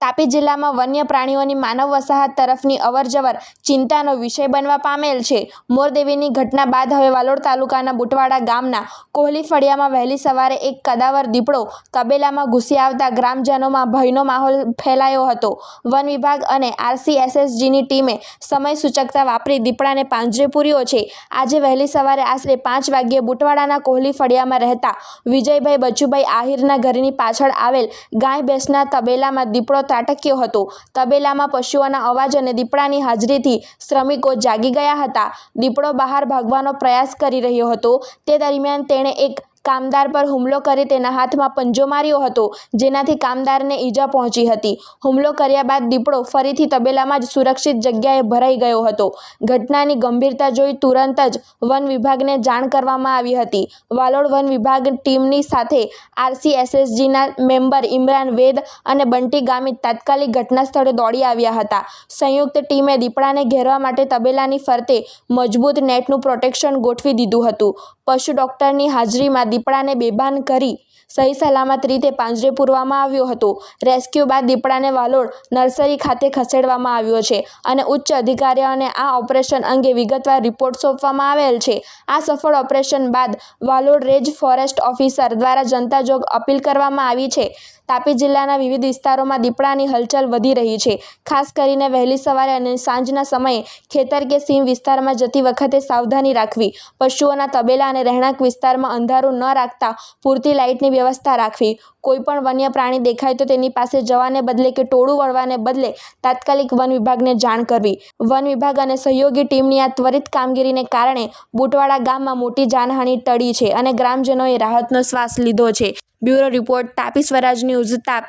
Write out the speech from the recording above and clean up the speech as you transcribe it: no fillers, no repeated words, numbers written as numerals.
તાપી જિલ્લામાં વન્ય પ્રાણીઓની માનવ વસાહત તરફની અવરજવર ચિંતાનો વિષય બનવા પામેલ છે. મોરદેવીની ઘટના બાદ હવે વાલોડ તાલુકાના બુટવાડા ગામના કોહલી ફળિયામાં વહેલી સવારે એક કદાવર દીપડો તબેલામાં ઘૂસી આવતા ગ્રામજનોમાં ભયનો માહોલ ફેલાયો હતો. વન વિભાગ અને RCSSGની ટીમે સમય સૂચકતા વાપરી દીપડાને પાંજરે પૂર્યો છે. આજે વહેલી સવારે આશરે 5 વાગ્યે બુટવાડાના કોહલી ફળિયામાં રહેતા વિજયભાઈ બચુભાઈ આહિરના ઘરની પાછળ આવેલ ગાય ભેંસના તબેલામાં દીપડો ત્રાટક્યો હતો. તબેલામાં પશુઓના અવાજ અને દીપડાની હાજરીથી શ્રમિકો જાગી ગયા હતા. દીપડો બહાર ભાગવાનો પ્રયાસ કરી રહ્યો હતો. તે દરમિયાન તેણે એક કામદાર પર હુમલો કરી તેના હાથમાં પંજો માર્યો હતો, જેનાથી કામદારને ઈજા પહોંચી હતી. હુમલો કર્યા બાદ દીપડો ફરીથી તબેલામાં જ સુરક્ષિત જગ્યાએ ભરાઈ ગયો હતો. ઘટનાની ગંભીરતા જોઈ તુરંત જ વન વિભાગને જાણ કરવામાં આવી હતી. વાલોડ વન વિભાગ ટીમની સાથે RCSSGના મેમ્બર ઇમરાન વેદ અને બંટી ગામિત તાત્કાલિક ઘટના સ્થળે દોડી આવ્યા હતા. સંયુક્ત ટીમે દીપડાને ઘેરવા માટે તબેલાની ફરતે મજબૂત નેટનું પ્રોટેક્શન ગોઠવી દીધું હતું. પશુ ડોક્ટરની હાજરીમાં દીપડાને બેભાન કરી સહી સલામત રીતે પાંજરે પૂરવામાં આવ્યો હતો. રેસ્ક્યુ બાદ દીપડાને વાલોડ નર્સરી ખાતે ખસેડવામાં આવ્યો છે અને ઉચ્ચ અધિકારીઓને આ ઓપરેશન અંગે વિગતવાર રિપોર્ટ સોંપવામાં આવેલ છે. આ સફળ ઓપરેશન બાદ વાલોડ રેન્જ ફોરેસ્ટ ઓફિસર દ્વારા જનતાજોગ અપીલ કરવામાં આવી છે. તાપી જિલ્લાના વિવિધ વિસ્તારોમાં દીપડાની હલચલ વધી રહી છે. ખાસ કરીને વહેલી સવારે અને સાંજના સમયે ખેતર કે સીમ વિસ્તારમાં જતી વખતે સાવધાની રાખવી. પશુઓના તબેલા અને રહેણાંક વિસ્તારમાં અંધારું ન રાખતા પૂરતી લાઇટની વ્યવસ્થા રાખવી. કોઈપણ વન્ય પ્રાણી દેખાય તો તેની પાસે જવાને બદલે કે ટોળું વળવાને બદલે તાત્કાલિક વન વિભાગને જાણ કરવી. વન વિભાગ અને સહયોગી ટીમની આ ત્વરિત કામગીરીને કારણે બુટવાડા ગામમાં મોટી જાનહાનિ ટળી છે અને ગ્રામજનોએ રાહતનો શ્વાસ લીધો છે. બ્યુરો રિપોર્ટ, તાપી સ્વરાજ ન્યૂઝ, તાપી.